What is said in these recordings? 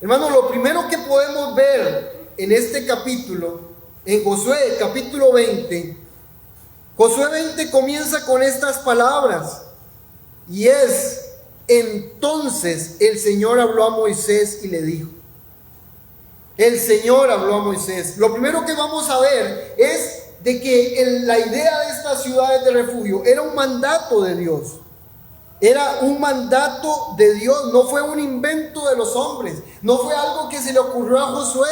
Hermano, lo primero que podemos ver en este capítulo, en Josué, capítulo 20, Josué 20 comienza con estas palabras, y es: entonces el Señor habló a Moisés y le dijo. El Señor habló a Moisés. Lo primero que vamos a ver es de que la idea de estas ciudades de refugio era un mandato de Dios. Era un mandato de Dios, no fue un invento de los hombres, no fue algo que se le ocurrió a Josué,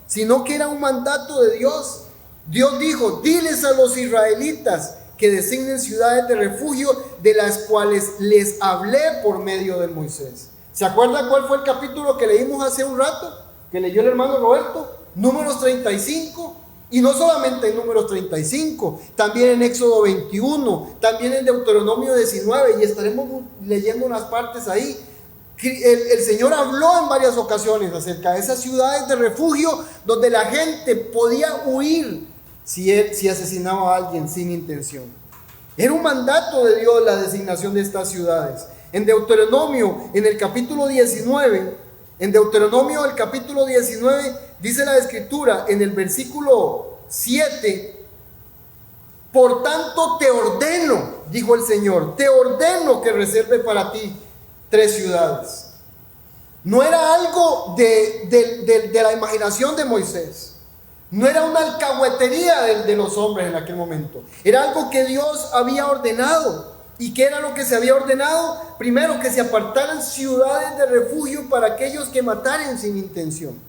sino que era un mandato de Dios. Dios dijo: diles a los israelitas que designen ciudades de refugio, de las cuales les hablé por medio de Moisés. ¿Se acuerda cuál fue el capítulo que leímos hace un rato, que leyó el hermano Roberto? Números 35. Y no solamente en Números 35, también en Éxodo 21, también en Deuteronomio 19, y estaremos leyendo unas partes ahí. El Señor habló en varias ocasiones acerca de esas ciudades de refugio donde la gente podía huir si asesinaba a alguien sin intención. Era un mandato de Dios la designación de estas ciudades. En Deuteronomio, en el capítulo 19, en Deuteronomio, el capítulo 19, dice la Escritura en el versículo 7: por tanto te ordeno, dijo el Señor, te ordeno que reserve para ti 3 ciudades. No era algo de la imaginación de Moisés. No era una alcahuetería de los hombres en aquel momento. Era algo que Dios había ordenado. ¿Y qué era lo que se había ordenado? Primero, que se apartaran ciudades de refugio para aquellos que mataran sin intención.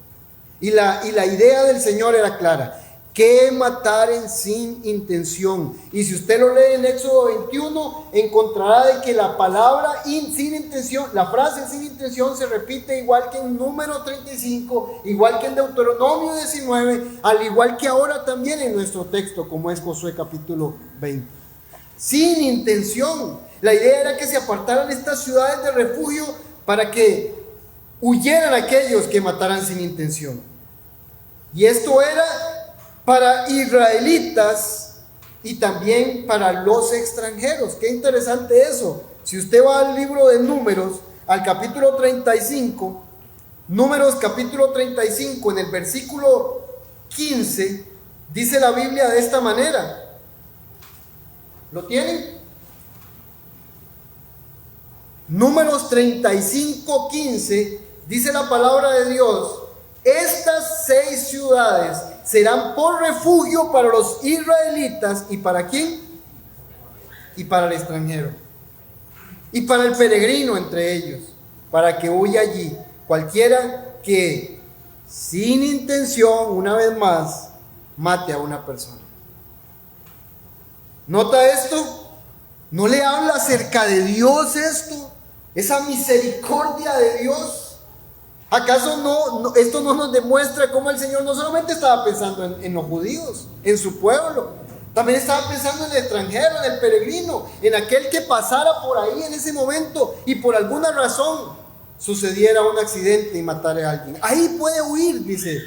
Y la idea del Señor era clara: que mataren sin intención. Y si usted lo lee en Éxodo 21, encontrará de que la palabra sin intención, la frase sin intención, se repite igual que en Número 35, igual que en Deuteronomio 19, al igual que ahora también en nuestro texto, como es Josué capítulo 20. Sin intención. La idea era que se apartaran estas ciudades de refugio para que huyeran aquellos que mataran sin intención. Y esto era para israelitas y también para los extranjeros. Qué interesante eso. Si usted va al libro de Números, al capítulo 35, Números capítulo 35, en el versículo 15, dice la Biblia de esta manera. ¿Lo tienen? Números 35, 15, dice la palabra de Dios: estas 6 ciudades serán por refugio para los israelitas. ¿Y para quién? Y para el extranjero. Y para el peregrino entre ellos, para que huya allí cualquiera que sin intención, una vez más, mate a una persona. ¿Nota esto? ¿No le habla acerca de Dios esto? Esa misericordia de Dios. ¿Acaso esto no nos demuestra cómo el Señor no solamente estaba pensando en los judíos, en su pueblo, también estaba pensando en el extranjero, en el peregrino, en aquel que pasara por ahí en ese momento y por alguna razón sucediera un accidente y matara a alguien? Ahí puede huir, dice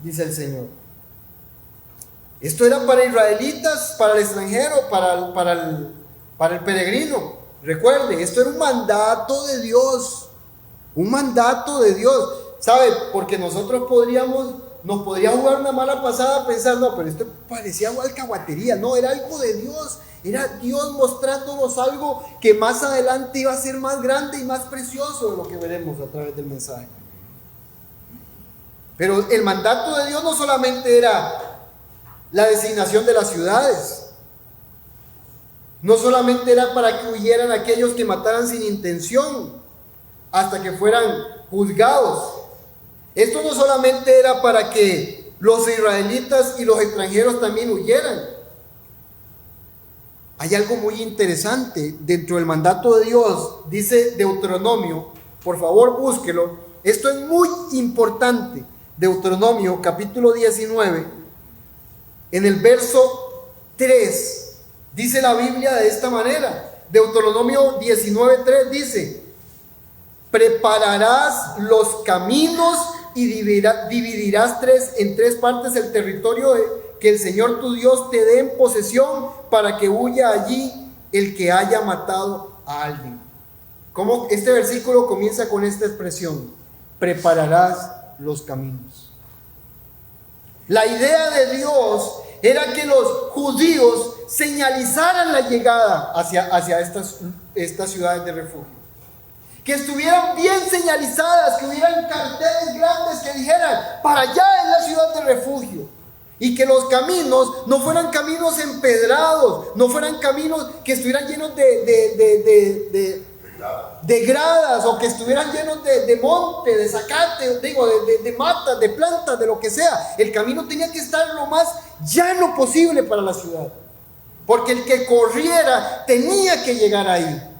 el Señor. Esto era para israelitas, para el extranjero, para el peregrino. Recuerde, esto era un mandato de Dios. Un mandato de Dios. ¿Sabe? Porque nosotros nos podría jugar una mala pasada pensando: pero esto parecía alcahuatería. No, era algo de Dios. Era Dios mostrándonos algo que más adelante iba a ser más grande y más precioso de lo que veremos a través del mensaje. Pero el mandato de Dios no solamente era la designación de las ciudades, no solamente era para que huyeran aquellos que mataran sin intención hasta que fueran juzgados. Esto no solamente era para que los israelitas y los extranjeros también huyeran. Hay algo muy interesante dentro del mandato de Dios. Dice Deuteronomio, por favor búsquelo, esto es muy importante. Deuteronomio capítulo 19, en el verso 3, dice la Biblia de esta manera. Deuteronomio 19:3 dice: prepararás los caminos y dividirás en tres partes el territorio que el Señor tu Dios te dé en posesión, para que huya allí el que haya matado a alguien. ¿Cómo? Este versículo comienza con esta expresión: prepararás los caminos. La idea de Dios era que los judíos señalizaran la llegada hacia estas ciudades de refugio. Que estuvieran bien señalizadas, que hubieran carteles grandes que dijeran: para allá es la ciudad de refugio. Y que los caminos no fueran caminos empedrados, no fueran caminos que estuvieran llenos de gradas, o que estuvieran llenos de monte, de zacate, de matas, de plantas, de lo que sea. El camino tenía que estar lo más llano posible para la ciudad, porque el que corriera tenía que llegar ahí.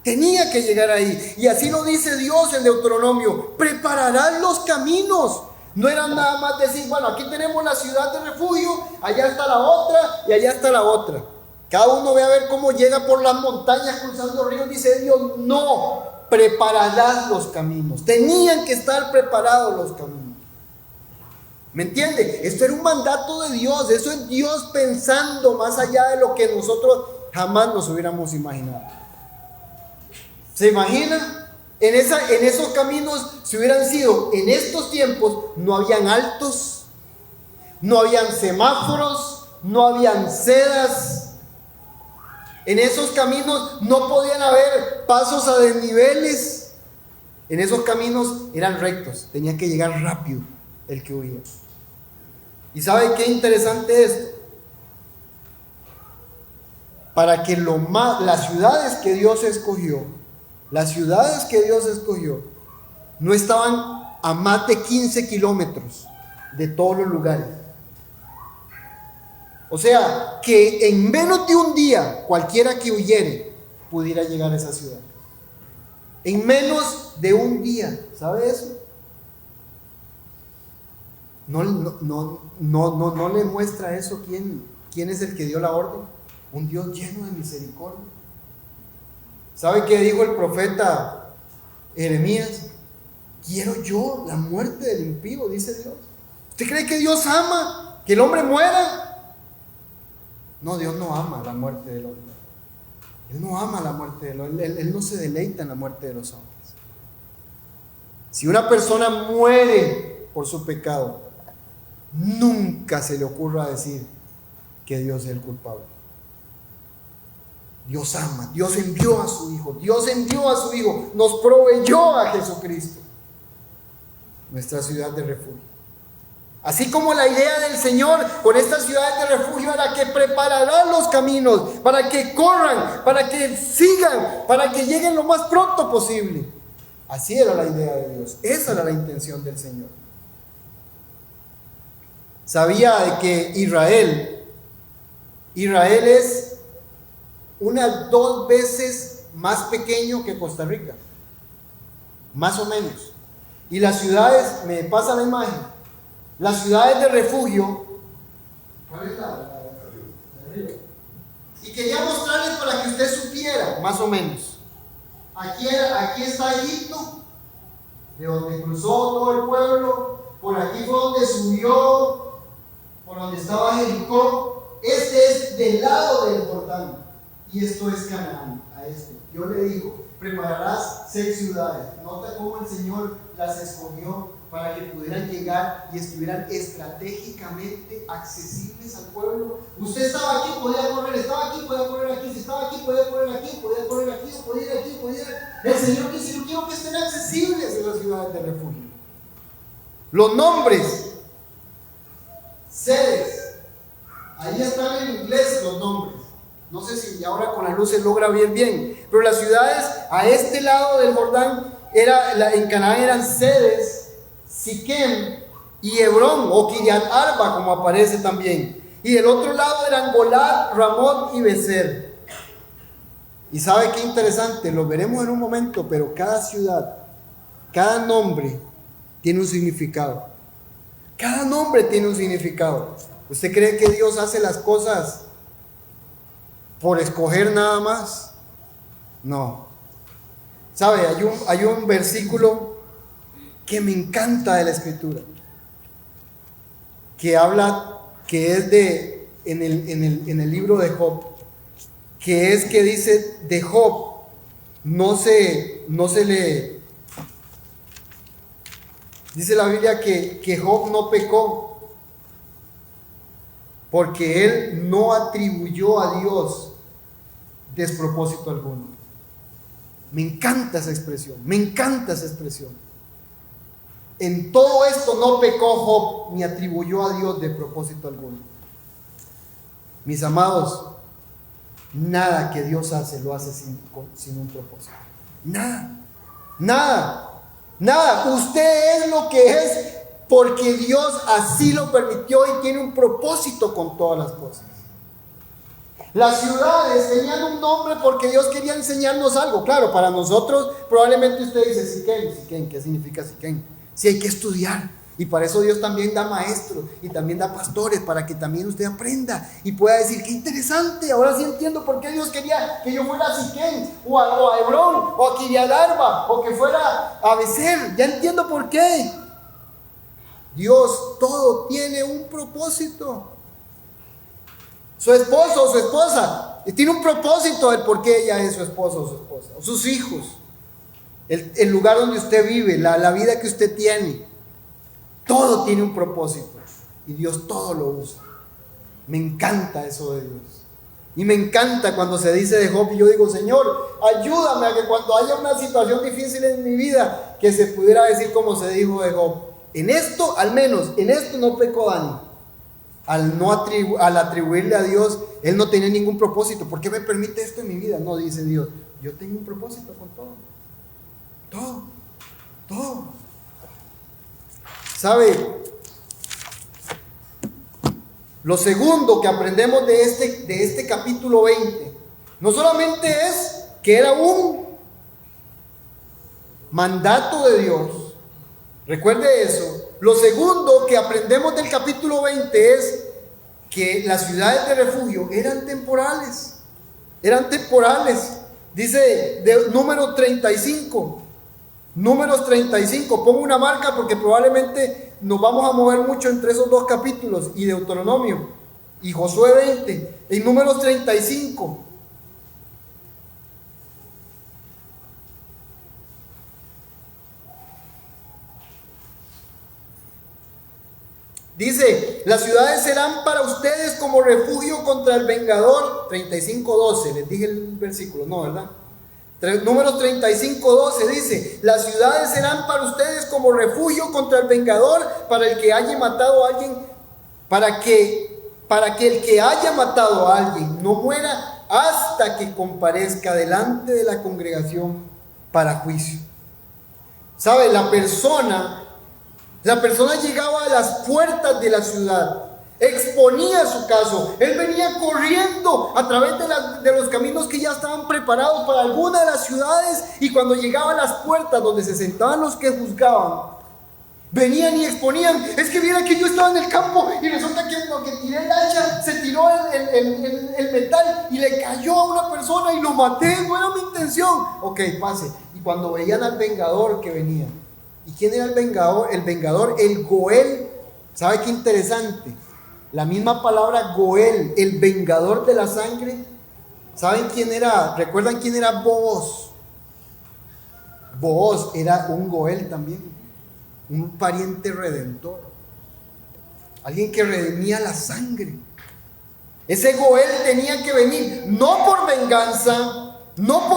Tenía que llegar ahí. Y así lo dice Dios en Deuteronomio: prepararás los caminos. No era nada más decir: bueno, aquí tenemos la ciudad de refugio, allá está la otra y allá está la otra. Cada uno ve a ver cómo llega por las montañas cruzando ríos. Dice Dios: no, prepararás los caminos. Tenían que estar preparados los caminos. ¿Me entiende? Esto era un mandato de Dios. Eso es Dios pensando más allá de lo que nosotros jamás nos hubiéramos imaginado. ¿Se imagina? En esos caminos, si hubieran sido en estos tiempos, no habían altos, no habían semáforos, no habían sedas. En esos caminos no podían haber pasos a desniveles. En esos caminos eran rectos, tenía que llegar rápido el que huía. ¿Y sabe qué interesante es esto? Para que las ciudades que Dios escogió, no estaban a más de 15 kilómetros de todos los lugares. O sea, que en menos de un día, cualquiera que huyere pudiera llegar a esa ciudad. En menos de un día, ¿sabe eso? No le muestra eso quién es el que dio la orden. Un Dios lleno de misericordia. ¿Sabe qué dijo el profeta Jeremías? Quiero yo la muerte del impío, dice Dios. ¿Usted cree que Dios ama que el hombre muera? No, Dios no ama la muerte del hombre. Él no ama la muerte del hombre. Él no se deleita en la muerte de los hombres. Si una persona muere por su pecado, nunca se le ocurra decir que Dios es el culpable. Dios ama, Dios envió a su Hijo, nos proveyó a Jesucristo, nuestra ciudad de refugio. Así como la idea del Señor con estas ciudades de refugio era que prepararán los caminos para que corran, para que sigan, para que lleguen lo más pronto posible. Así era la idea de Dios, esa era la intención del Señor. Sabía de que Israel es unas 2 veces más pequeño que Costa Rica, más o menos. Y las ciudades, me pasa la imagen, las ciudades de refugio, ¿cuál es la de arriba? Y quería mostrarles para que usted supiera, más o menos. Aquí está Egipto, de donde cruzó todo el pueblo. Por aquí fue donde subió, por donde estaba Jericó. Este es del lado del Jordán. Y esto es Canaán, a este. Yo le digo, prepararás 6 ciudades. Nota cómo el Señor las escogió para que pudieran llegar y estuvieran estratégicamente accesibles al pueblo. Usted estaba aquí, podía correr, estaba aquí, podía correr aquí, si estaba aquí, podía correr aquí, podía correr aquí, podía ir aquí, podía ir. El Señor dice: yo quiero que estén accesibles en las ciudades de refugio. Los nombres, sedes, ahí están en inglés los nombres. No sé si ahora con la luz se logra ver bien, pero las ciudades a este lado del Jordán en Canaán eran Sedes, Siquem y Hebrón, o Kiriat Arba, como aparece también. Y del otro lado eran Golad, Ramot y Bezer. Y sabe qué interesante, lo veremos en un momento, pero cada ciudad, cada nombre tiene un significado. Cada nombre tiene un significado. ¿Usted cree que Dios hace las cosas por escoger nada más? No. ¿Sabe? Hay un versículo que me encanta de la Escritura, que habla, que es en el libro de Job, que dice de Job, no se le Dice la Biblia que Job no pecó porque él no atribuyó a Dios despropósito alguno. Me encanta esa expresión, me encanta esa expresión. En todo esto no pecó Job ni atribuyó a Dios despropósito alguno. Mis amados, nada que Dios hace lo hace sin un propósito. Nada. Usted es lo que es porque Dios así lo permitió y tiene un propósito con todas las cosas. Las ciudades tenían un nombre porque Dios quería enseñarnos algo. Claro, para nosotros probablemente usted dice Siquén, ¿qué significa Siquén? Sí, hay que estudiar. Y para eso Dios también da maestros y también da pastores, para que también usted aprenda y pueda decir, qué interesante, ahora sí entiendo por qué Dios quería que yo fuera a Siquén, o a Hebrón, o a Kiriat Arba, o que fuera a Becer. Ya entiendo por qué. Dios todo tiene un propósito. Su esposo o su esposa tiene un propósito del por qué ella es su esposo o su esposa, o sus hijos, el lugar donde usted vive, la vida que usted tiene. Todo tiene un propósito y Dios todo lo usa. Me encanta eso de Dios. Y me encanta cuando se dice de Job, y yo digo, Señor, ayúdame a que cuando haya una situación difícil en mi vida, que se pudiera decir como se dijo de Job. En esto, al menos, en esto no pecó Dani. Al atribuirle a Dios, él no tenía ningún propósito. ¿Por qué me permite esto en mi vida? No, dice Dios, yo tengo un propósito con todo. Todo. ¿Sabe? Lo segundo que aprendemos de este capítulo 20, no solamente es que era un mandato de Dios, recuerde eso. Lo segundo que aprendemos del capítulo 20 es que las ciudades de refugio eran temporales. Dice de Números 35, pongo una marca porque probablemente nos vamos a mover mucho entre esos dos capítulos, y Deuteronomio y Josué 20. En Números 35 dice, las ciudades serán para ustedes como refugio contra el vengador. 35:12, les dije el versículo, no, ¿verdad? Números 35:12 dice, las ciudades serán para ustedes como refugio contra el vengador, para el que haya matado a alguien, para que el que haya matado a alguien no muera hasta que comparezca delante de la congregación para juicio. ¿Sabe? La persona llegaba a las puertas de la ciudad, exponía su caso, él venía corriendo a través de los caminos que ya estaban preparados para alguna de las ciudades, y cuando llegaba a las puertas donde se sentaban los que juzgaban, venían y exponían, es que viera que yo estaba en el campo y resulta que lo que tiré el hacha, se tiró el metal y le cayó a una persona y lo maté, no era mi intención. Ok, pase. Y cuando veían al vengador que venía, ¿y quién era el vengador? El Goel. ¿Sabe qué interesante? La misma palabra Goel, el vengador de la sangre. ¿Saben quién era? ¿Recuerdan quién era Booz? Booz era un Goel también, un pariente redentor, alguien que redimía la sangre. Ese Goel tenía que venir, no por venganza, no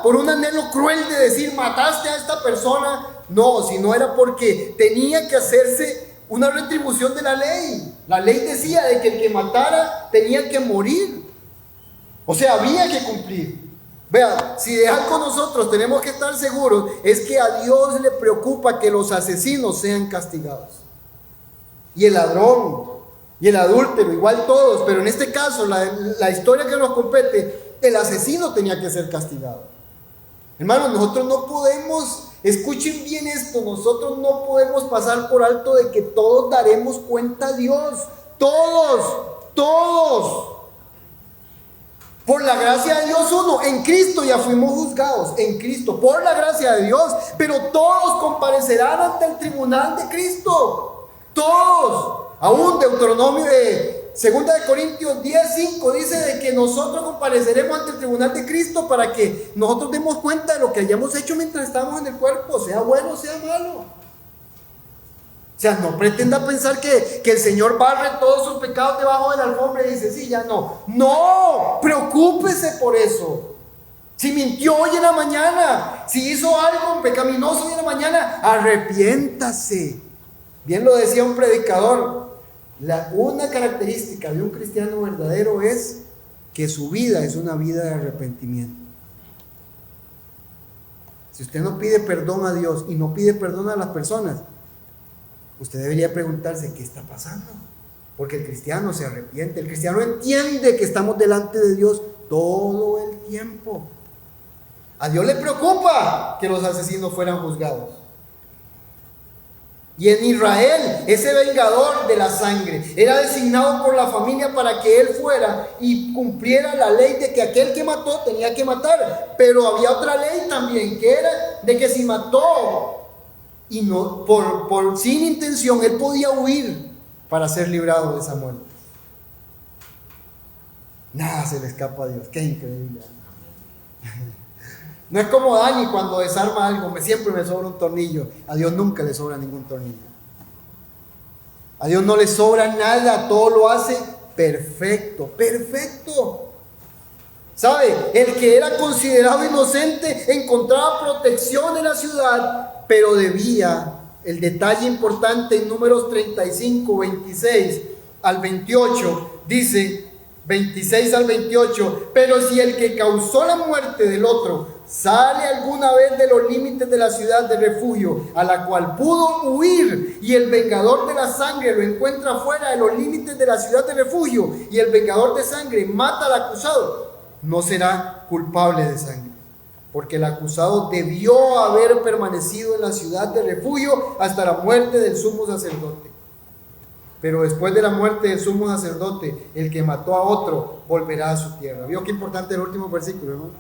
por un anhelo cruel de decir mataste a esta persona, no, sino era porque tenía que hacerse una retribución de la ley. La ley decía de que el que matara tenía que morir, o sea, había que cumplir. Vean, si de algo nosotros tenemos que estar seguros, es que a Dios le preocupa que los asesinos sean castigados, y el ladrón y el adúltero, igual todos, pero en este caso la historia que nos compete, el asesino tenía que ser castigado. Hermanos, nosotros no podemos, escuchen bien esto, nosotros no podemos pasar por alto de que todos daremos cuenta a Dios, todos. Por la gracia de Dios, en Cristo ya fuimos juzgados, en Cristo, por la gracia de Dios, pero todos comparecerán ante el tribunal de Cristo, todos. Aún Deuteronomio, 2 Corintios 10:5 dice de que nosotros compareceremos ante el tribunal de Cristo para que nosotros demos cuenta de lo que hayamos hecho mientras estamos en el cuerpo, sea bueno o sea malo. sea, no pretenda pensar que el Señor barre todos sus pecados debajo de la alfombra y dice, sí, ya no. No, preocúpese por eso. Si mintió hoy en la mañana, si hizo algo pecaminoso hoy en la mañana, arrepiéntase. Bien lo decía un predicador, una característica de un cristiano verdadero es que su vida es una vida de arrepentimiento. Si usted no pide perdón a Dios y no pide perdón a las personas, usted debería preguntarse qué está pasando. Porque el cristiano se arrepiente, el cristiano entiende que estamos delante de Dios todo el tiempo. A Dios le preocupa que los asesinos fueran juzgados. Y en Israel, ese vengador de la sangre era designado por la familia para que él fuera y cumpliera la ley de que aquel que mató tenía que matar. Pero había otra ley también, que era de que si mató y no por sin intención, él podía huir para ser librado de esa muerte. Nada se le escapa a Dios, qué increíble. No es como Dani cuando desarma algo, siempre me sobra un tornillo. A Dios nunca le sobra ningún tornillo. A Dios no le sobra nada, todo lo hace perfecto, perfecto. ¿Sabe? El que era considerado inocente encontraba protección en la ciudad, pero debía, el detalle importante en Números 35, 26 al 28, dice 26 al 28, pero si el que causó la muerte del otro sale alguna vez de los límites de la ciudad de refugio a la cual pudo huir, y el vengador de la sangre lo encuentra fuera de los límites de la ciudad de refugio, y el vengador de sangre mata al acusado, no será culpable de sangre, porque el acusado debió haber permanecido en la ciudad de refugio hasta la muerte del sumo sacerdote. Pero después de la muerte del sumo sacerdote, el que mató a otro volverá a su tierra. ¿Vio qué importante el último versículo, no?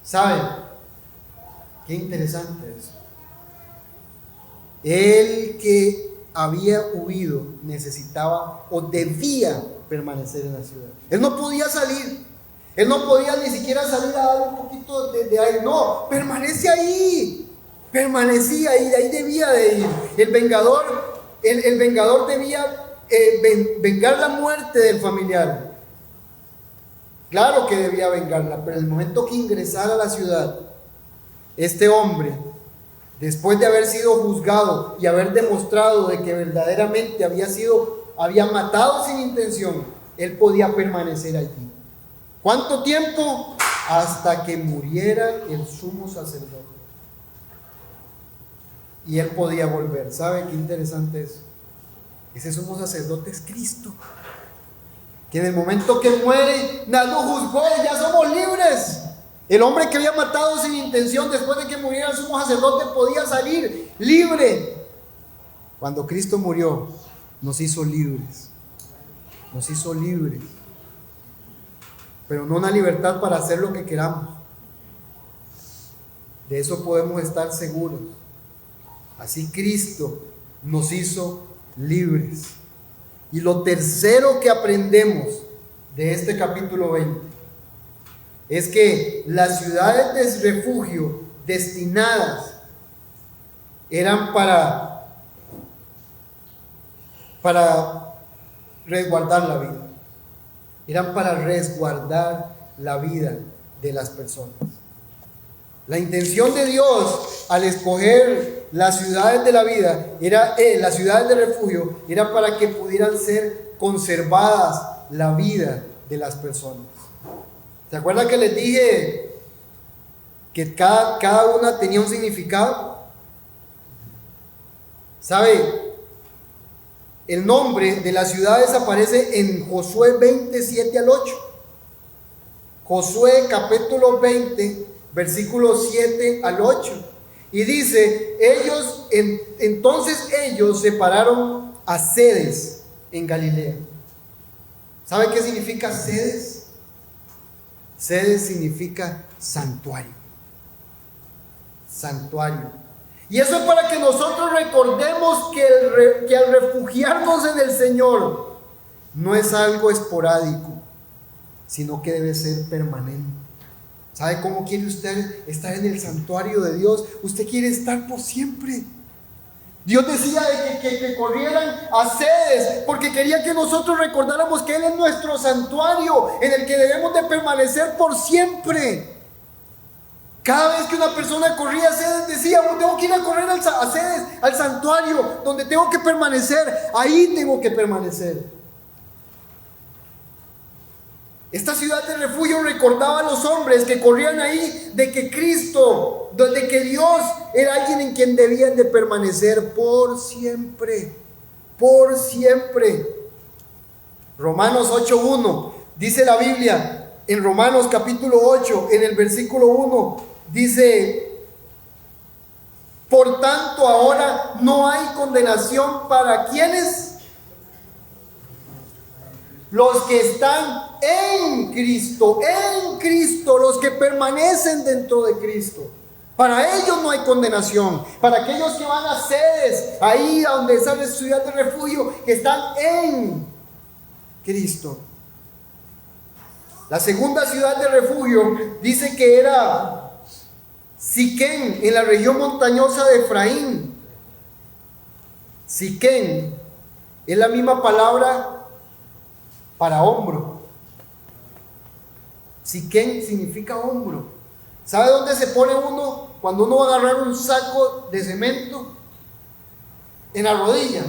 ¿Saben? Qué interesante eso. El que había huido necesitaba o debía permanecer en la ciudad. Él no podía salir. Él no podía ni siquiera salir a dar un poquito de aire. No, permanece ahí. Permanecía ahí, de ahí debía de ir. El vengador debía vengar la muerte del familiar. Claro que debía vengarla, pero en el momento que ingresara a la ciudad, este hombre, después de haber sido juzgado y haber demostrado de que verdaderamente había matado sin intención, él podía permanecer allí. ¿Cuánto tiempo? Hasta que muriera el sumo sacerdote. Y él podía volver. ¿Sabe qué interesante es? Ese sumo sacerdote es Cristo, que en el momento que muere, nadie lo juzgó y ya somos libres. El hombre que había matado sin intención, después de que muriera el sumo sacerdote, podía salir libre. Cuando Cristo murió, nos hizo libres. Nos hizo libres. Pero no una libertad para hacer lo que queramos. De eso podemos estar seguros. Así Cristo nos hizo libres. Y lo tercero que aprendemos de este capítulo 20 es que las ciudades de refugio destinadas eran para resguardar la vida. Eran para resguardar la vida de las personas. La intención de Dios al escoger las ciudades de la vida, las ciudades de refugio, era para que pudieran ser conservadas la vida de las personas. ¿Se acuerdan que les dije que cada una tenía un significado? ¿Sabe? El nombre de las ciudades aparece en Josué 27 al 8. Josué capítulo 20, versículos 7 al 8. Y dice, entonces ellos se pararon a Cedes en Galilea. ¿Sabe qué significa Cedes? Cedes significa santuario. Santuario. Y eso es para que nosotros recordemos que al refugiarnos en el Señor no es algo esporádico, sino que debe ser permanente. ¿Sabe cómo quiere usted estar en el santuario de Dios? Usted quiere estar por siempre. Dios decía de que corrieran a sedes, porque quería que nosotros recordáramos que Él es nuestro santuario, en el que debemos de permanecer por siempre. Cada vez que una persona corría a sedes, decía: tengo que ir a correr a sedes, al santuario, donde tengo que permanecer, ahí tengo que permanecer. Esta ciudad de refugio recordaba a los hombres que corrían ahí de que Cristo, de que Dios era alguien en quien debían de permanecer por siempre, por siempre. Romanos 8:1 dice la Biblia, en Romanos capítulo 8, en el versículo 1, dice: por tanto ahora no hay condenación para quienes, los que están en Cristo, los que permanecen dentro de Cristo. Para ellos no hay condenación. Para aquellos que van a sedes, ahí donde sale ciudad de refugio, que están en Cristo. La segunda ciudad de refugio dice que era Siquén, en la región montañosa de Efraín. Siquén es la misma palabra para hombro. Siquén significa hombro. ¿Sabe dónde se pone uno cuando uno va a agarrar un saco de cemento? En la rodilla.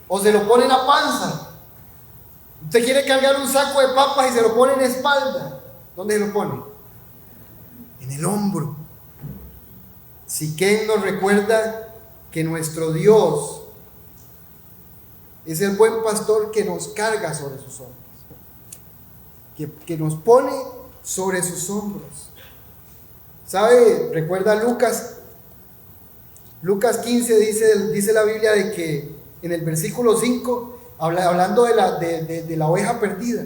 O se lo pone en la panza. Usted quiere cargar un saco de papas y se lo pone en la espalda. ¿Dónde se lo pone? En el hombro. Siquén nos recuerda que nuestro Dios es el buen pastor que nos carga sobre sus hombros, que nos pone sobre sus hombros. ¿Sabe? Recuerda Lucas 15, dice la Biblia de que en el versículo 5, hablando de la oveja perdida,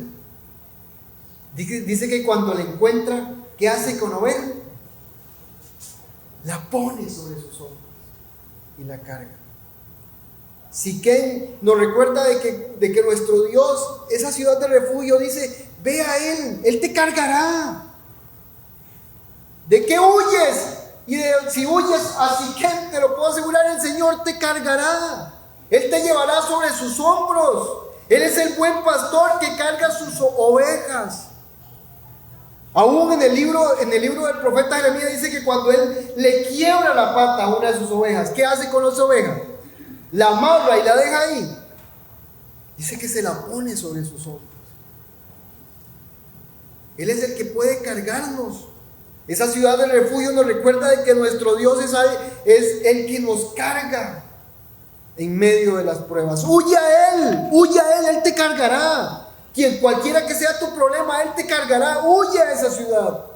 dice que cuando la encuentra, ¿qué hace con la oveja? La pone sobre sus hombros y la carga. Siquén nos recuerda de que nuestro Dios, esa ciudad de refugio, dice: ve a Él te cargará. ¿De qué huyes? Si huyes a Siquén, te lo puedo asegurar, el Señor te cargará. Él te llevará sobre sus hombros. Él es el buen pastor que carga sus ovejas. Aún en el libro del profeta Jeremías dice que cuando Él le quiebra la pata a una de sus ovejas, ¿qué hace con las ovejas? La amarra y la deja ahí. Dice que se la pone sobre sus hombros. Él es el que puede cargarnos. Esa ciudad de refugio nos recuerda de que nuestro Dios es el que nos carga en medio de las pruebas. Huye a Él, Él te cargará. Cualquiera que sea tu problema, Él te cargará. Huye a esa ciudad.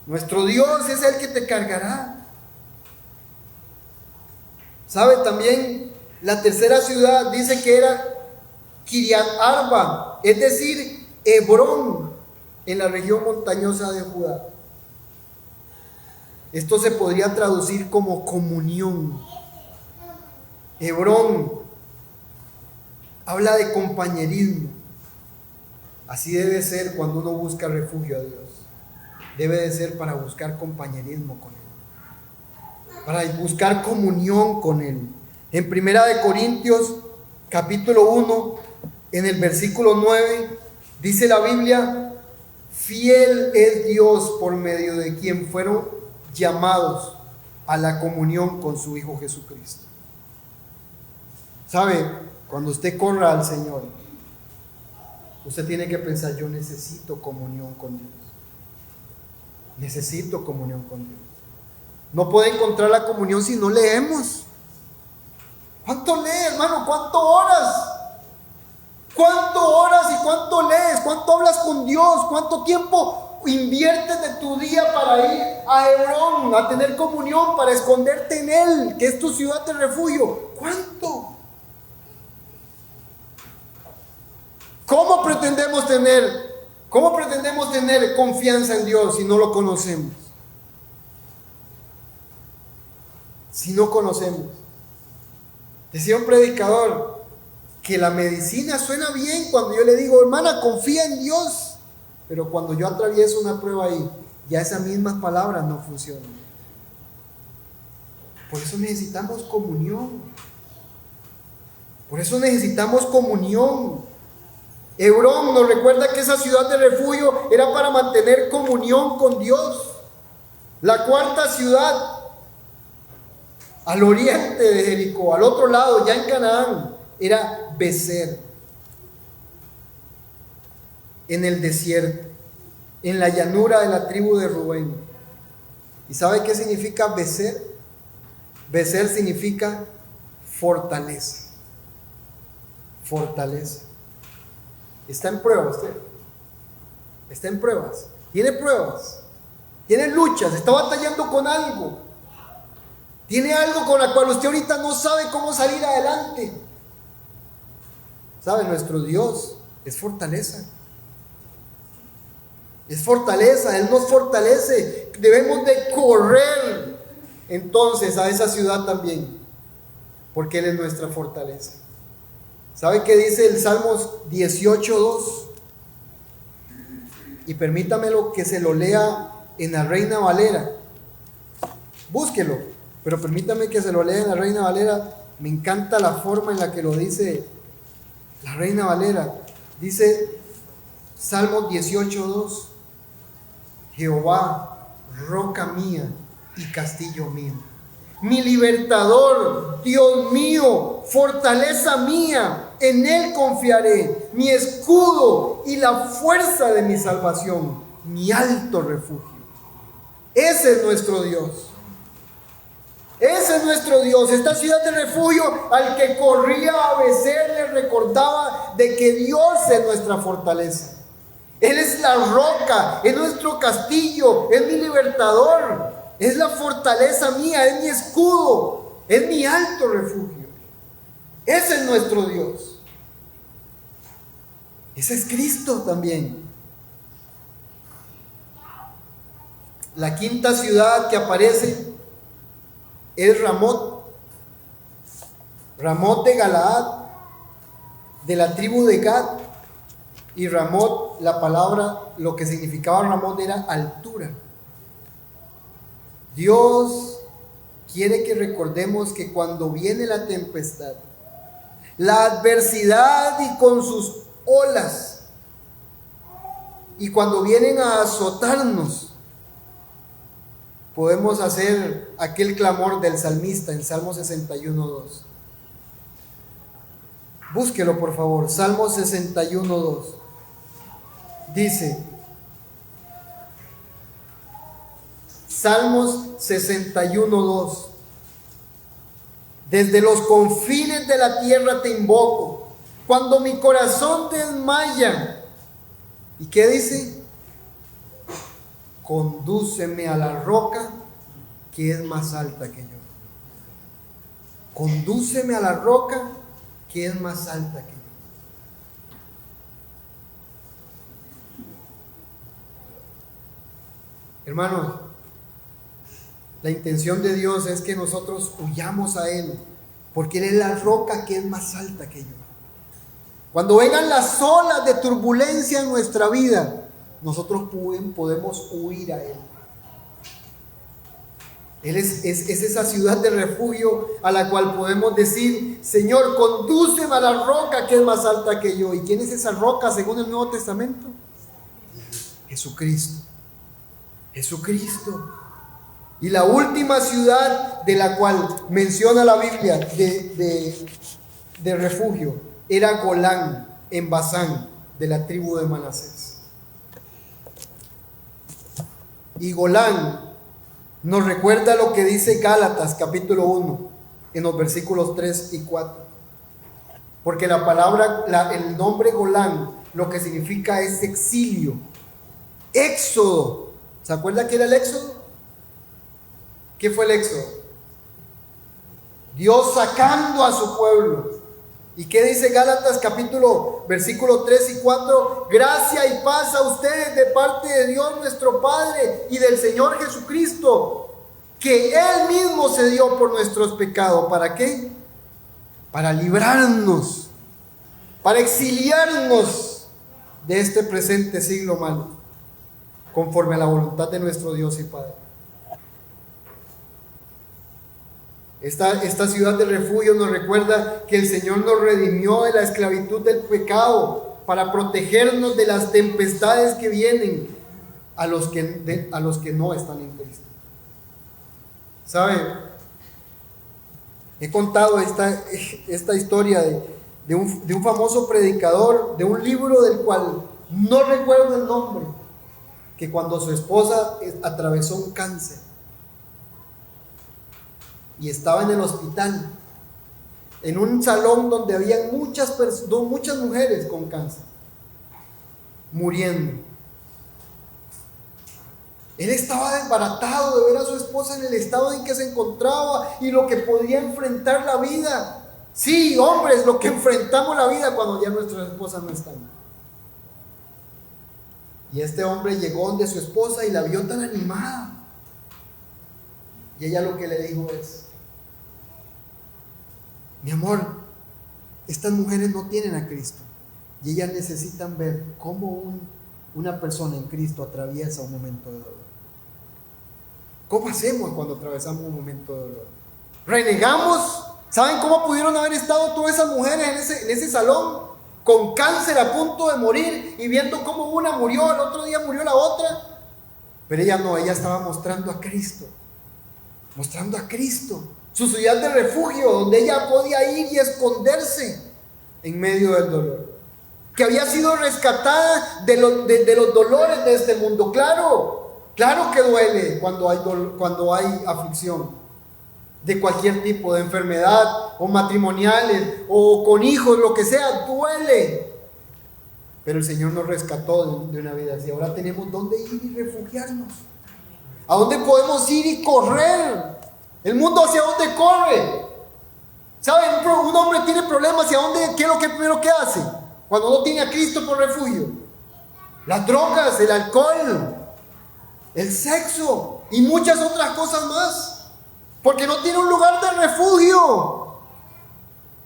Nuestro Dios es el que te cargará. ¿Sabe? También la tercera ciudad dice que era Kiriat Arba, es decir, Hebrón, en la región montañosa de Judá. Esto se podría traducir como comunión. Hebrón habla de compañerismo. Así debe ser cuando uno busca refugio a Dios. Debe de ser para buscar compañerismo con Él, para buscar comunión con Él. En 1 Corintios capítulo 1, en el versículo 9, dice la Biblia: fiel es Dios por medio de quien fueron llamados a la comunión con su Hijo Jesucristo. ¿Sabe? Cuando usted corra al Señor, usted tiene que pensar: yo necesito comunión con Dios. Necesito comunión con Dios. No puede encontrar la comunión si no leemos. ¿Cuánto lees, hermano? ¿Cuánto oras? ¿Cuánto oras y cuánto lees? ¿Cuánto hablas con Dios? ¿Cuánto tiempo inviertes de tu día para ir a Hebrón, a tener comunión, para esconderte en Él, que es tu ciudad de refugio? ¿Cuánto? ¿Cómo pretendemos tener confianza en Dios si no lo conocemos? Si no conocemos. Decía un predicador que la medicina suena bien cuando yo le digo: hermana, confía en Dios. Pero cuando yo atravieso una prueba ahí, ya esas mismas palabras no funcionan. Por eso necesitamos comunión. Por eso necesitamos comunión. Hebrón nos recuerda que esa ciudad de refugio era para mantener comunión con Dios. La cuarta ciudad, al oriente de Jericó, al otro lado, ya en Canaán, era Bezer, en el desierto, en la llanura de la tribu de Rubén. ¿Y sabe qué significa Bezer? Bezer significa fortaleza. Fortaleza. ¿Está en prueba usted? ¿Está en pruebas? ¿Tiene pruebas? ¿Tiene luchas? ¿Está batallando con algo? ¿Tiene algo con la cual usted ahorita no sabe cómo salir adelante? ¿Sabe? Nuestro Dios es fortaleza. Es fortaleza, Él nos fortalece. Debemos de correr entonces a esa ciudad también, porque Él es nuestra fortaleza. ¿Sabe qué dice el Salmos 18:2? Y permítamelo que se lo lea en la Reina Valera. Búsquelo, pero permítame que se lo lea en la Reina Valera. Me encanta la forma en la que lo dice la Reina Valera. Dice Salmos 18:2: Jehová, roca mía y castillo mío, mi libertador, Dios mío, fortaleza mía, en Él confiaré, mi escudo y la fuerza de mi salvación, mi alto refugio. Ese es nuestro Dios. Ese es nuestro Dios. Esta ciudad de refugio, al que corría a Bezer, le recordaba de que Dios es nuestra fortaleza. Él es la roca, es nuestro castillo, es mi libertador, es la fortaleza mía, es mi escudo, es mi alto refugio. Ese es nuestro Dios. Ese es Cristo también. La quinta ciudad que aparece es Ramot. Ramot de Galaad, de la tribu de Gad. Y Ramot, la palabra, lo que significaba Ramot era altura. Dios quiere que recordemos que cuando viene la tempestad, la adversidad y con sus olas, y cuando vienen a azotarnos, podemos hacer aquel clamor del salmista en Salmo 61:2. Búsquelo por favor, Salmo 61:2. Dice, Salmos 61:2: desde los confines de la tierra te invoco, cuando mi corazón desmaya. ¿Y qué dice? Condúceme a la roca que es más alta que yo. Condúceme a la roca que es más alta que yo. Hermanos, la intención de Dios es que nosotros huyamos a Él, porque Él es la roca que es más alta que yo. Cuando vengan las olas de turbulencia en nuestra vida, nosotros podemos huir a Él. Él es esa ciudad de refugio a la cual podemos decir: Señor, condúceme a la roca que es más alta que yo. ¿Y quién es esa roca según el Nuevo Testamento? Jesucristo. Jesucristo. Y la última ciudad de la cual menciona la Biblia de refugio era Golán, en Basán, de la tribu de Manasés. Y Golán nos recuerda lo que dice Gálatas capítulo 1 en los versículos 3 y 4. Porque la palabra, el nombre Golán, lo que significa es exilio, éxodo. ¿Se acuerda qué era el éxodo? ¿Qué fue el éxodo? Dios sacando a su pueblo. ¿Y qué dice Gálatas capítulo, versículo 3 y 4? Gracia y paz a ustedes de parte de Dios nuestro Padre y del Señor Jesucristo, que Él mismo se dio por nuestros pecados. ¿Para qué? Para librarnos, para exiliarnos de este presente siglo malo, conforme a la voluntad de nuestro Dios y Padre. Esta ciudad de refugio nos recuerda que el Señor nos redimió de la esclavitud del pecado para protegernos de las tempestades que vienen a los que no están en Cristo. ¿Sabe? He contado esta historia de un famoso predicador, de un libro del cual no recuerdo el nombre, que cuando su esposa atravesó un cáncer y estaba en el hospital, en un salón donde había muchas mujeres con cáncer, muriendo. Él estaba desbaratado de ver a su esposa en el estado en que se encontraba y lo que podía enfrentar la vida. Sí, hombres, lo que enfrentamos la vida cuando ya nuestras esposas no están. Y este hombre llegó donde su esposa y la vio tan animada. Y ella lo que le dijo es: mi amor, estas mujeres no tienen a Cristo y ellas necesitan ver cómo una persona en Cristo atraviesa un momento de dolor. ¿Cómo hacemos cuando atravesamos un momento de dolor? ¿Renegamos? ¿Saben cómo pudieron haber estado todas esas mujeres en ese salón? Con cáncer a punto de morir y viendo cómo una murió, el otro día murió la otra. Pero ella no, ella estaba mostrando a Cristo. Mostrando a Cristo. Su ciudad de refugio, donde ella podía ir y esconderse en medio del dolor. Que había sido rescatada de los dolores de este mundo. Claro que duele cuando hay aflicción de cualquier tipo, de enfermedad o matrimoniales o con hijos, lo que sea, duele. Pero el Señor nos rescató de una vida así. Ahora tenemos dónde ir y refugiarnos. ¿A dónde podemos ir y correr? El mundo, ¿hacia dónde corre? ¿Saben? Un hombre tiene problemas, ¿hacia dónde? ¿Qué es lo que primero que hace cuando no tiene a Cristo por refugio? Las drogas, el alcohol, el sexo y muchas otras cosas más. Porque no tiene un lugar de refugio.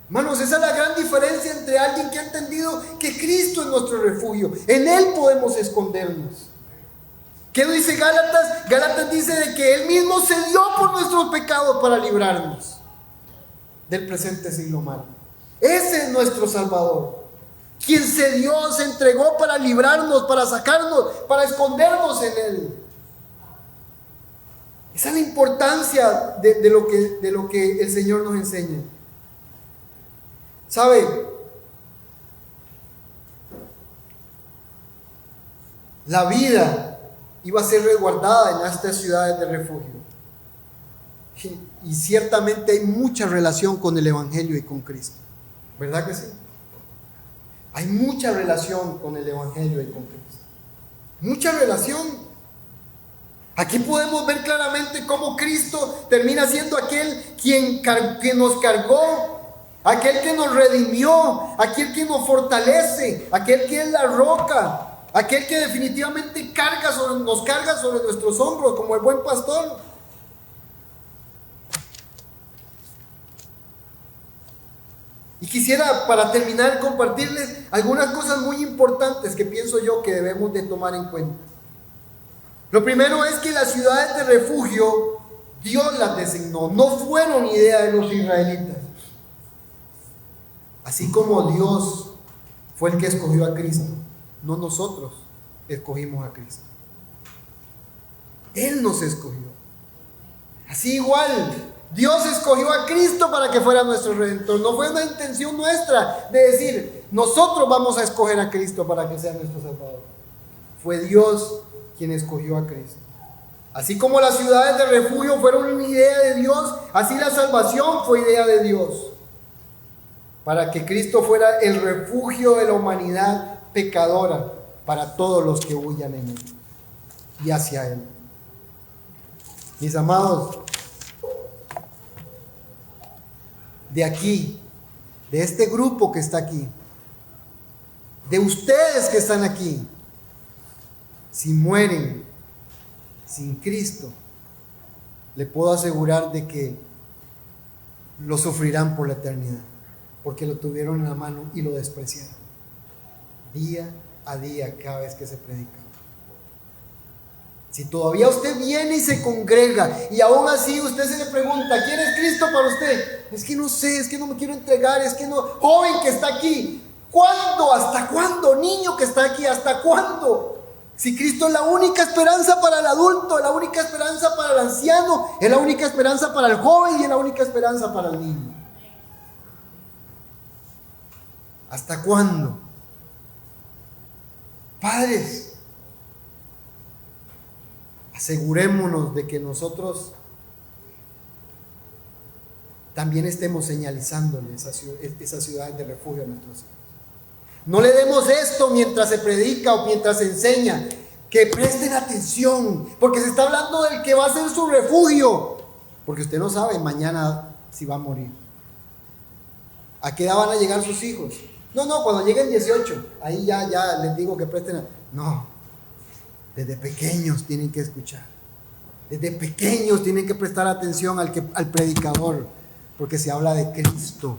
Hermanos, esa es la gran diferencia entre alguien que ha entendido que Cristo es nuestro refugio. En Él podemos escondernos. ¿Qué dice Gálatas? Gálatas dice de que Él mismo se dio por nuestros pecados para librarnos del presente siglo malo. Ese es nuestro Salvador, quien se dio, se entregó para librarnos, para sacarnos, para escondernos en Él. Esa es la importancia de lo que el Señor nos enseña. ¿Sabe? La vida iba a ser resguardada en estas ciudades de refugio. Y ciertamente hay mucha relación con el Evangelio y con Cristo. ¿Verdad que sí? Hay mucha relación con el Evangelio y con Cristo. Mucha relación. Aquí podemos ver claramente cómo Cristo termina siendo aquel quien nos cargó, aquel que nos redimió, aquel que nos fortalece, aquel que es la roca, aquel que definitivamente nos carga sobre nuestros hombros como el buen pastor. Y quisiera, para terminar, compartirles algunas cosas muy importantes que pienso yo que debemos de tomar en cuenta. Lo primero es que las ciudades de refugio Dios las designó, no fueron idea de los israelitas. Así como Dios fue el que escogió a Cristo, no nosotros escogimos a Cristo. Él nos escogió. Así igual, Dios escogió a Cristo para que fuera nuestro Redentor. No fue una intención nuestra de decir, nosotros vamos a escoger a Cristo para que sea nuestro Salvador. Fue Dios quien escogió a Cristo. Así como las ciudades de refugio fueron una idea de Dios, así la salvación fue idea de Dios. Para que Cristo fuera el refugio de la humanidad pecadora para todos los que huyan en Él y hacia Él. Mis amados, de aquí, de este grupo que está aquí, de ustedes que están aquí, si mueren sin Cristo, le puedo asegurar de que lo sufrirán por la eternidad, porque lo tuvieron en la mano y lo despreciaron día a día cada vez que se predicaba. Si todavía usted viene y se congrega y aún así usted se le pregunta, ¿quién es Cristo para usted? Es que no sé, es que no me quiero entregar, es que no. Joven que está aquí, ¿cuándo? ¿Hasta cuándo? Niño que está aquí, ¿hasta cuándo? Si Cristo es la única esperanza para el adulto, es la única esperanza para el anciano, es la única esperanza para el joven y es la única esperanza para el niño. ¿Hasta cuándo? Padres, asegurémonos de que nosotros también estemos señalizándole esas ciudades de refugio a nuestros hijos. No le demos esto mientras se predica o mientras se enseña. Que presten atención, porque se está hablando del que va a ser su refugio. Porque usted no sabe mañana si va a morir. ¿A qué edad van a llegar sus hijos? No, cuando lleguen 18, ahí ya les digo que presten atención. No, desde pequeños tienen que escuchar. Desde pequeños tienen que prestar atención al predicador, porque se habla de Cristo,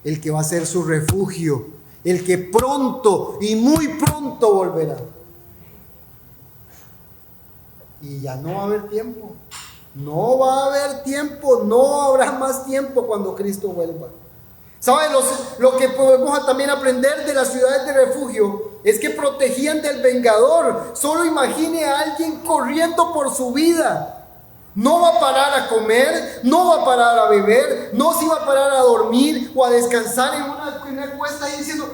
el que va a ser su refugio, el que pronto y muy pronto volverá. Y ya no va a haber tiempo. No va a haber tiempo, no habrá más tiempo cuando Cristo vuelva. ¿Saben? Lo que podemos también aprender de las ciudades de refugio es que protegían del vengador. Solo imagine a alguien corriendo por su vida. No va a parar a comer, no va a parar a beber, no se va a parar a dormir o a descansar en una cuesta ahí diciendo,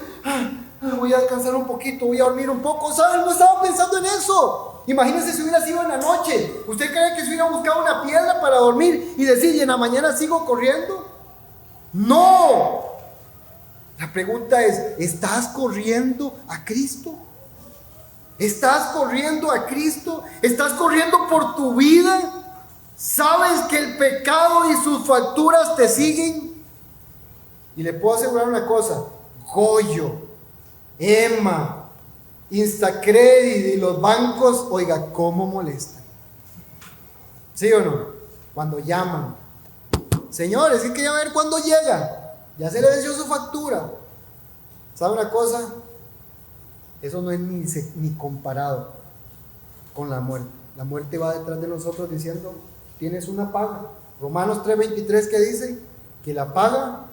voy a descansar un poquito, voy a dormir un poco. ¿Saben? No estaba pensando en eso. Imagínense si hubiera sido en la noche. ¿Usted cree que se hubiera buscado una piedra para dormir y decir, y en la mañana sigo corriendo? No. La pregunta es, ¿estás corriendo a Cristo? ¿Estás corriendo a Cristo? ¿Estás corriendo por tu vida? ¿Sabes que el pecado y sus facturas te siguen? Y le puedo asegurar una cosa, Goyo, Emma, Instacredit y los bancos, oiga, ¿cómo molestan? ¿Sí o no? Cuando llaman, señores, hay que ya ver cuándo llega. Ya se le venció su factura. ¿Sabe una cosa? Eso no es ni comparado con la muerte. La muerte va detrás de nosotros diciendo, tienes una paga. Romanos 3:23 que dice que la paga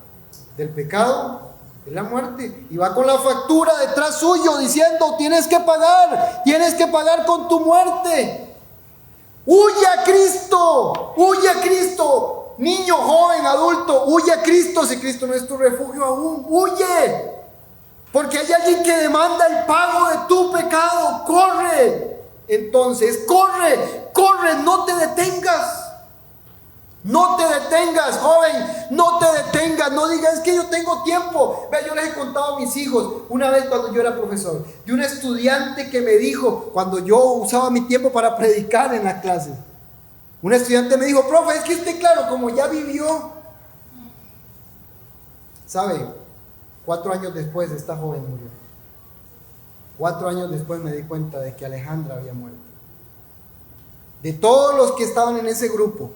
del pecado es la muerte. Y va con la factura detrás suyo diciendo, tienes que pagar con tu muerte. Huye a Cristo, huye a Cristo. Niño, joven, adulto, huye a Cristo. Si Cristo no es tu refugio aún, huye. Porque hay alguien que demanda el pago de tu pecado. Corre. Entonces, corre, no te detengas. No te detengas, joven, no te detengas. No digas, es que yo tengo tiempo. Vea, yo les he contado a mis hijos, una vez cuando yo era profesor, de un estudiante que me dijo, cuando yo usaba mi tiempo para predicar en las clases, un estudiante me dijo, profe, es que usted, claro, como ya vivió. ¿Sabe? 4 años después esta joven murió. 4 años después me di cuenta de que Alejandra había muerto. De todos los que estaban en ese grupo,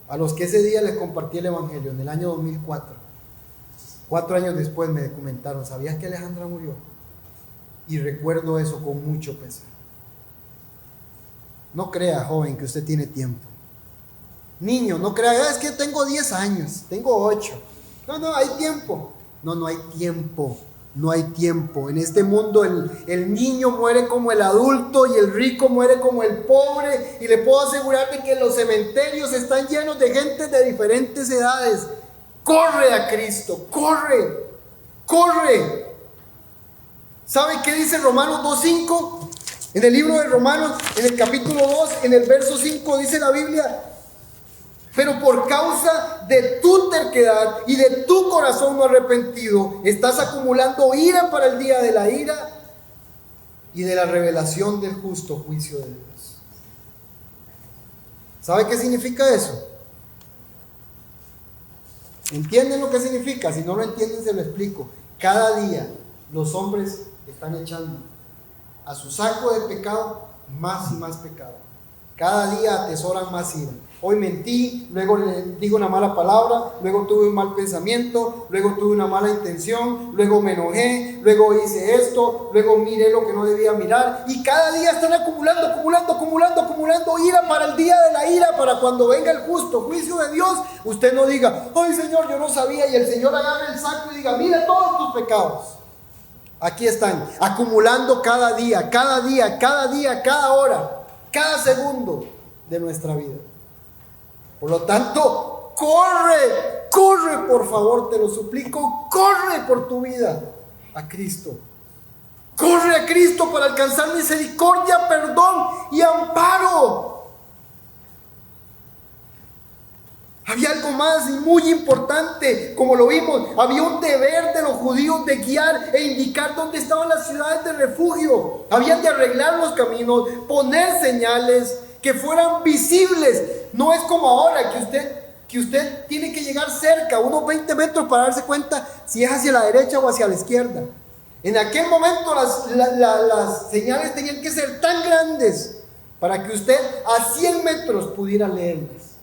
a los que ese día les compartí el evangelio, en el año 2004, 4 años después me comentaron, ¿sabías que Alejandra murió? Y recuerdo eso con mucho pesar. No crea, joven, que usted tiene tiempo. Niño, no crea, es que tengo 10 años, tengo 8. No, hay tiempo. No hay tiempo. No hay tiempo. En este mundo el niño muere como el adulto y el rico muere como el pobre. Y le puedo asegurar de que los cementerios están llenos de gente de diferentes edades. Corre a Cristo, corre. ¿Sabe qué dice Romanos 2:5? En el libro de Romanos, en el capítulo 2, en el verso 5, dice la Biblia, pero por causa de tu terquedad y de tu corazón no arrepentido, estás acumulando ira para el día de la ira y de la revelación del justo juicio de Dios. ¿Sabe qué significa eso? ¿Entienden lo que significa? Si no lo entienden, se lo explico. Cada día los hombres están echando a su saco de pecado más y más pecado. Cada día atesoran más ira. hoy mentí, luego le digo una mala palabra, luego tuve un mal pensamiento, luego tuve una mala intención, luego me enojé, luego hice esto, luego miré lo que no debía mirar, y cada día están acumulando ira para el día de la ira, para cuando venga el justo juicio de Dios, usted no diga, ay Señor, yo no sabía, y el Señor agarre el saco y diga, mira todos tus pecados. Aquí están, acumulando cada día, cada hora, cada segundo de nuestra vida. Por lo tanto, corre, por favor, te lo suplico, corre por tu vida a Cristo. Corre a Cristo para alcanzar misericordia, perdón y amparo. Había algo más y muy importante, como lo vimos, había un deber de los judíos de guiar e indicar dónde estaban las ciudades de refugio. Habían de arreglar los caminos, poner señales que fueran visibles. No es como ahora que usted tiene que llegar cerca, unos 20 metros para darse cuenta si es hacia la derecha o hacia la izquierda. En aquel momento las señales tenían que ser tan grandes para que usted a 100 metros pudiera leerlas.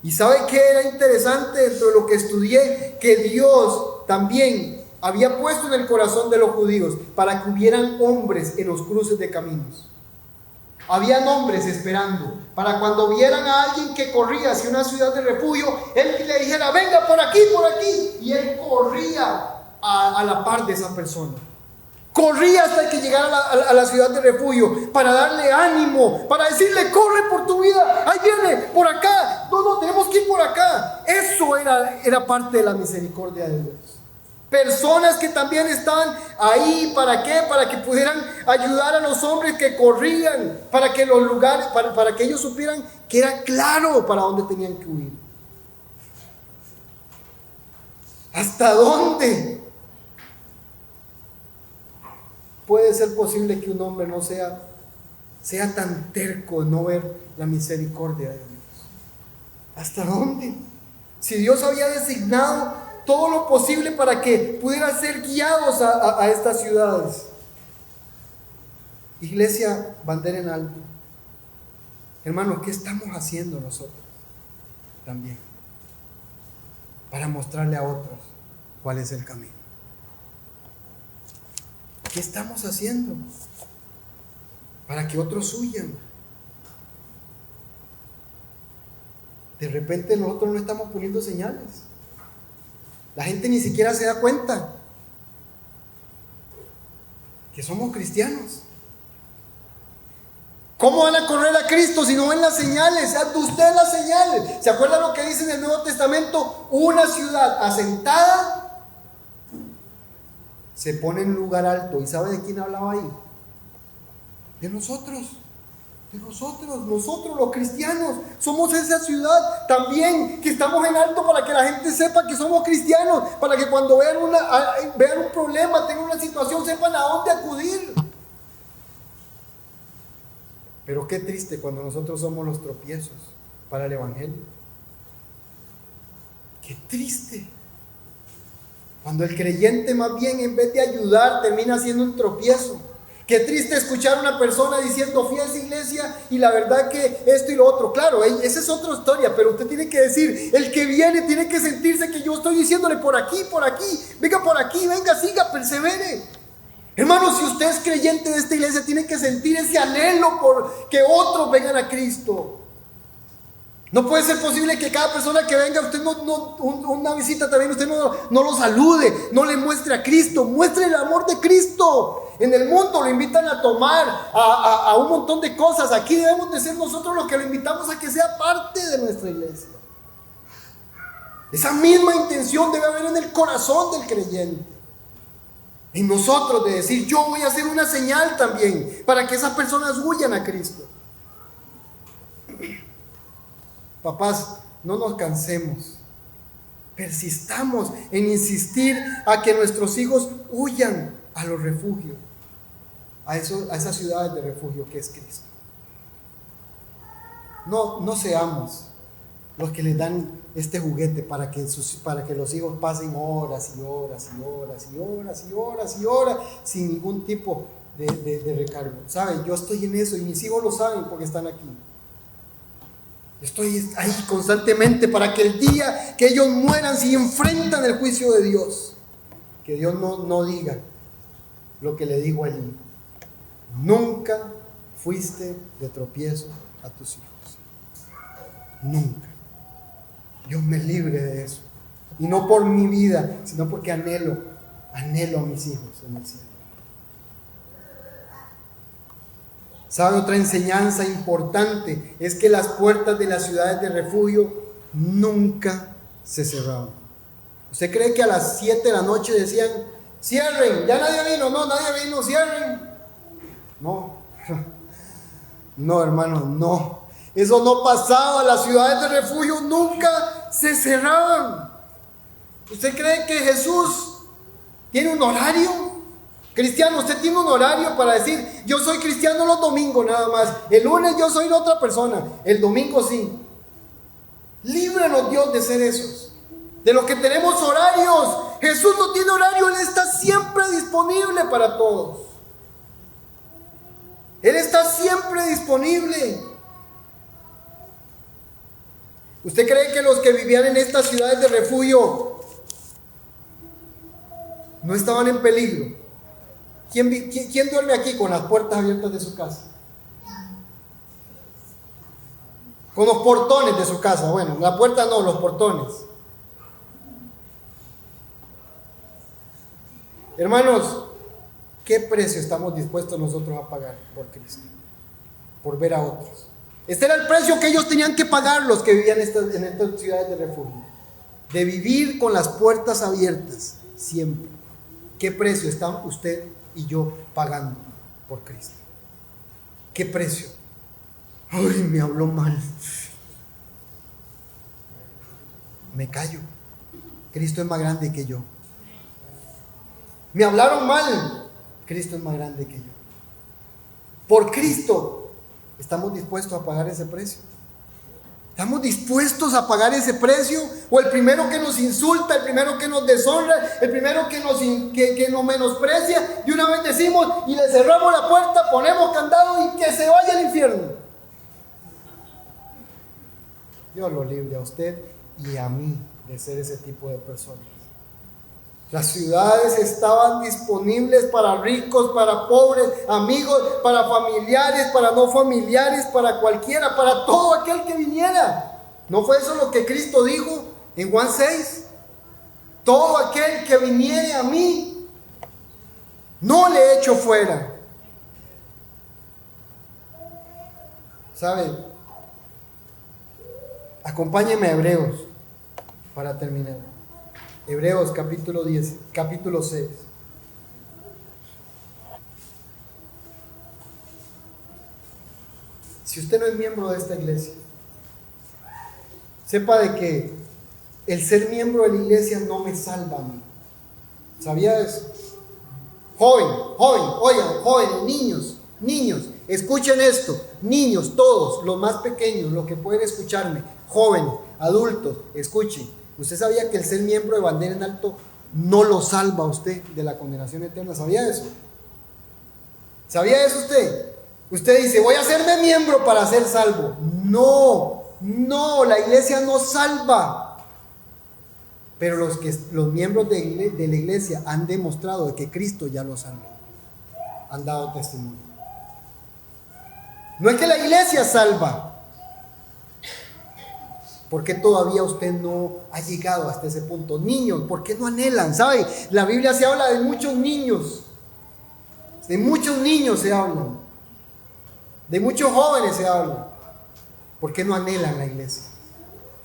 ¿Y sabe qué era interesante dentro de lo que estudié? Que Dios también había puesto en el corazón de los judíos para que hubieran hombres en los cruces de caminos. Habían hombres esperando para cuando vieran a alguien que corría hacia una ciudad de refugio, él le dijera, venga por aquí, y él corría a la par de esa persona. Corría hasta que llegara a la ciudad de refugio para darle ánimo, para decirle, corre por tu vida, ahí viene, por acá, no, tenemos que ir por acá. Eso era parte de la misericordia de Dios. Personas que también estaban ahí, ¿para qué? Para que pudieran ayudar a los hombres que corrían, para que los lugares, para que ellos supieran que era claro para dónde tenían que huir. ¿Hasta dónde puede ser posible que un hombre no sea tan terco en no ver la misericordia de Dios? ¿Hasta dónde? Si Dios había designado todo lo posible para que pudieran ser guiados a estas ciudades. Iglesia, bandera en alto. Hermanos, ¿qué estamos haciendo nosotros también para mostrarle a otros cuál es el camino? ¿Qué estamos haciendo para que otros huyan? De repente nosotros no estamos poniendo señales. La gente ni siquiera se da cuenta que somos cristianos. ¿Cómo van a correr a Cristo si no ven las señales? Hazte usted las señales. ¿Se acuerdan lo que dice en el Nuevo Testamento? Una ciudad asentada se pone en un lugar alto. ¿Y sabe de quién hablaba ahí? De nosotros. Nosotros los cristianos somos esa ciudad también, que estamos en alto para que la gente sepa que somos cristianos, para que cuando vean un problema, tengan una situación, sepan a dónde acudir. Pero qué triste cuando nosotros somos los tropiezos para el evangelio. Qué triste cuando el creyente más bien, en vez de ayudar, termina siendo un tropiezo. Qué triste escuchar a una persona diciendo, fui a esa iglesia y la verdad que esto y lo otro. Claro, esa es otra historia, pero usted tiene que decir, el que viene tiene que sentirse que yo estoy diciéndole por aquí, venga por aquí, venga, siga, persevere. Hermano, si usted es creyente de esta iglesia, tiene que sentir ese anhelo por que otros vengan a Cristo. No puede ser posible que cada persona que venga, usted una visita también, usted no lo salude, no le muestre a Cristo, muestre el amor de Cristo. En el mundo lo invitan a tomar a un montón de cosas. Aquí debemos de ser nosotros los que lo invitamos a que sea parte de nuestra iglesia. Esa misma intención debe haber en el corazón del creyente. En nosotros de decir, yo voy a hacer una señal también para que esas personas huyan a Cristo. Papás, no nos cansemos. Persistamos en insistir a que nuestros hijos huyan a los refugios, a esas ciudades de refugio que es Cristo. No seamos los que les dan este juguete para que los hijos pasen horas sin ningún tipo de recargo. ¿Saben? Yo estoy en eso y mis hijos lo saben porque están aquí. Estoy ahí constantemente para que el día que ellos mueran, si enfrentan el juicio de Dios, que Dios no diga lo que le digo allí: nunca fuiste de tropiezo a tus hijos. Nunca. Dios me libre de eso. Y no por mi vida, sino porque anhelo a mis hijos en el cielo. ¿Sabe? Otra enseñanza importante es que las puertas de las ciudades de refugio nunca se cerraban. ¿Usted cree que a las 7 de la noche decían: cierren, ya nadie vino? No, nadie vino, cierren. No, no, hermanos, no. Eso no pasaba. Las ciudades de refugio nunca se cerraban. ¿Usted cree que Jesús tiene un horario? Cristiano, usted tiene un horario para decir: yo soy cristiano los domingos nada más, el lunes yo soy otra persona, el domingo sí. Líbranos, Dios, de ser esos, de los que tenemos horarios. Jesús no tiene horario, Él está siempre disponible para todos. Él está siempre disponible. ¿Usted cree que los que vivían en estas ciudades de refugio no estaban en peligro? ¿Quién duerme aquí con las puertas abiertas de su casa? Con los portones de su casa. Bueno, la puerta no, los portones. Hermanos, ¿qué precio estamos dispuestos nosotros a pagar por Cristo? Por ver a otros. Este era el precio que ellos tenían que pagar, los que vivían en estas ciudades de refugio. De vivir con las puertas abiertas siempre. ¿Qué precio está usted y yo pagando por Cristo? ¿Qué precio? Ay, me habló mal. Me callo. Cristo es más grande que yo. Me hablaron mal. Cristo es más grande que yo. Por Cristo estamos dispuestos a pagar ese precio. ¿Estamos dispuestos a pagar ese precio? ¿O el primero que nos insulta, el primero que nos deshonra, el primero que nos menosprecia, de una vez decimos y le cerramos la puerta, ponemos candado y que se vaya al infierno? Dios lo libre a usted y a mí de ser ese tipo de personas. Las ciudades estaban disponibles para ricos, para pobres, amigos, para familiares, para no familiares, para cualquiera, para todo aquel que viniera. ¿No fue eso lo que Cristo dijo en Juan 6? Todo aquel que viniere a mí, no le echo fuera. ¿Sabe? Acompáñeme a Hebreos para terminar. Hebreos capítulo 6. Si usted no es miembro de esta iglesia, sepa de que el ser miembro de la iglesia no me salva a mí. ¿Sabía eso? Jóvenes, niños, escuchen esto. Niños, todos, los más pequeños, los que pueden escucharme, jóvenes, adultos, escuchen. ¿Usted sabía que el ser miembro de bandera en alto no lo salva a usted de la condenación eterna? ¿Sabía eso? ¿Sabía eso usted? Usted dice: voy a hacerme miembro para ser salvo. No, la iglesia no salva. Pero los miembros de la iglesia han demostrado que Cristo ya los salvó. Han dado testimonio. No es que la iglesia salva. ¿Por qué todavía usted no ha llegado hasta ese punto? Niños, ¿por qué no anhelan? ¿Sabe? La Biblia se habla de muchos niños. De muchos niños se habla. De muchos jóvenes se habla. ¿Por qué no anhelan la iglesia?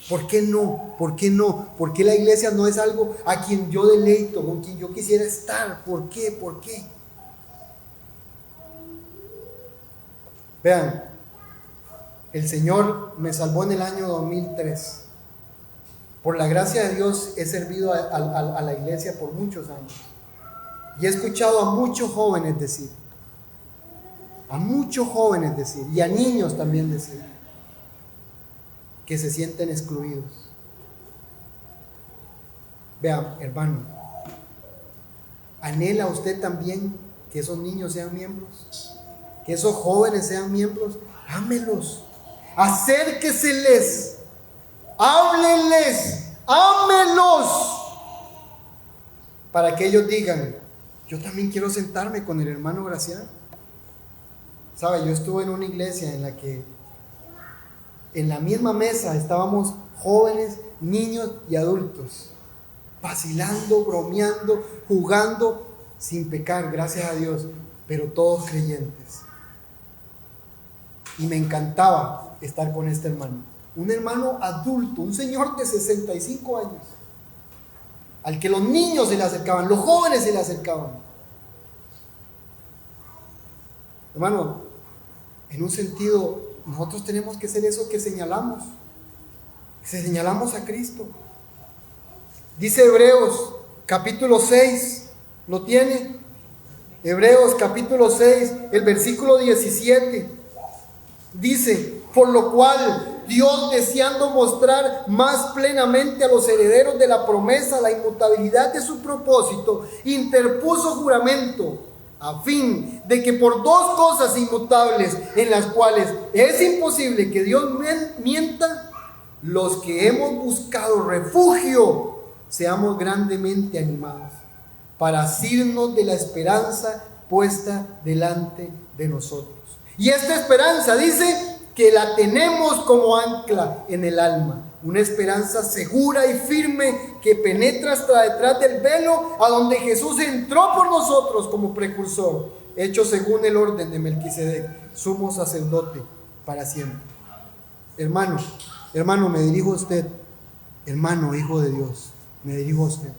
¿Por qué no? ¿Por qué no? ¿Por qué la iglesia no es algo a quien yo deleito, con quien yo quisiera estar? ¿Por qué? ¿Por qué? Vean. El Señor me salvó en el año 2003. Por la gracia de Dios he servido a la iglesia por muchos años. Y he escuchado a muchos jóvenes decir, y a niños también decir, que se sienten excluidos. Vean, hermano, ¿anhela usted también que esos niños sean miembros? ¿Que esos jóvenes sean miembros? Ámelos. acérqueseles, háblenles, ámelos, para que ellos digan: yo también quiero sentarme con el hermano Gracián. Sabe, yo estuve en una iglesia en la que en la misma mesa estábamos jóvenes, niños y adultos, vacilando, bromeando, jugando, sin pecar, gracias a Dios, pero todos creyentes. Y me encantaba estar con este hermano, un hermano adulto, un señor de 65 años, al que los niños se le acercaban, los jóvenes se le acercaban. Hermano, en un sentido, nosotros tenemos que ser eso que señalamos a Cristo. Dice Hebreos capítulo 6, ¿lo tiene? Hebreos capítulo 6, el versículo 17, dice: por lo cual Dios, deseando mostrar más plenamente a los herederos de la promesa la inmutabilidad de su propósito, interpuso juramento, a fin de que por dos cosas inmutables, en las cuales es imposible que Dios mienta, los que hemos buscado refugio seamos grandemente animados, para asirnos de la esperanza puesta delante de nosotros. Y esta esperanza, dice, que la tenemos como ancla en el alma, una esperanza segura y firme que penetra hasta detrás del velo, a donde Jesús entró por nosotros como precursor, hecho según el orden de Melquisedec, sumo sacerdote para siempre. Hermano, me dirijo a usted, hermano, hijo de Dios, me dirijo a usted.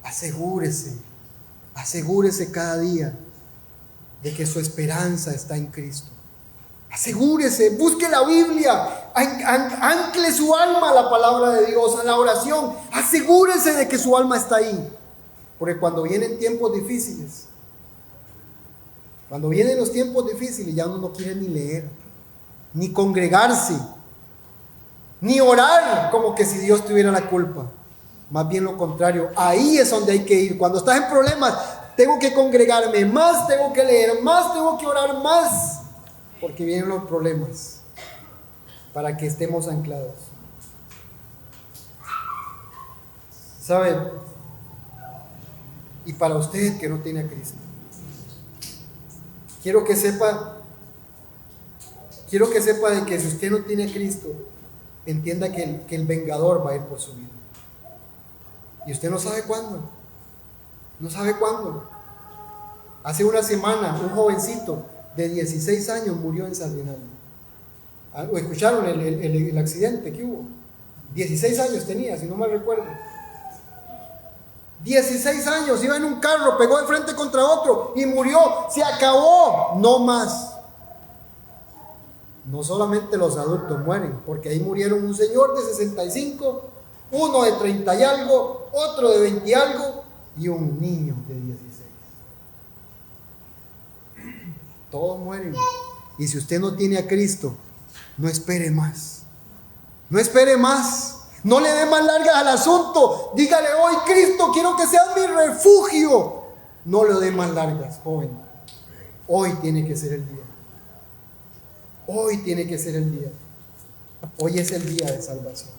Asegúrese cada día de que su esperanza está en Cristo. Asegúrese, busque la Biblia, ancle su alma a la palabra de Dios, a la oración. Asegúrese de que su alma está ahí, porque cuando vienen tiempos difíciles, cuando vienen los tiempos difíciles, ya uno no quiere ni leer, ni congregarse, ni orar como que si Dios tuviera la culpa. Más bien lo contrario, ahí es donde hay que ir. Cuando estás en problemas, tengo que congregarme más, tengo que leer más, tengo que orar más, porque vienen los problemas, para que estemos anclados. ¿Sabe? Y para usted que no tiene a Cristo, quiero que sepa de que si usted no tiene a Cristo, entienda que el vengador va a ir por su vida. Y usted no sabe cuándo. No sabe cuándo. Hace una semana, un jovencito de 16 años murió en San Bernardo. ¿O escucharon el accidente que hubo? 16 años tenía, si no mal recuerdo. 16 años, iba en un carro, pegó de frente contra otro y murió. Se acabó, no más. No solamente los adultos mueren, porque ahí murieron un señor de 65, uno de 30 y algo, otro de 20 y algo y un niño de 16. Todos mueren. Y si usted no tiene a Cristo, no espere más. No espere más. No le dé más largas al asunto. Dígale hoy: Cristo, quiero que seas mi refugio. No le dé más largas, joven. Hoy tiene que ser el día. Hoy tiene que ser el día. Hoy es el día de salvación.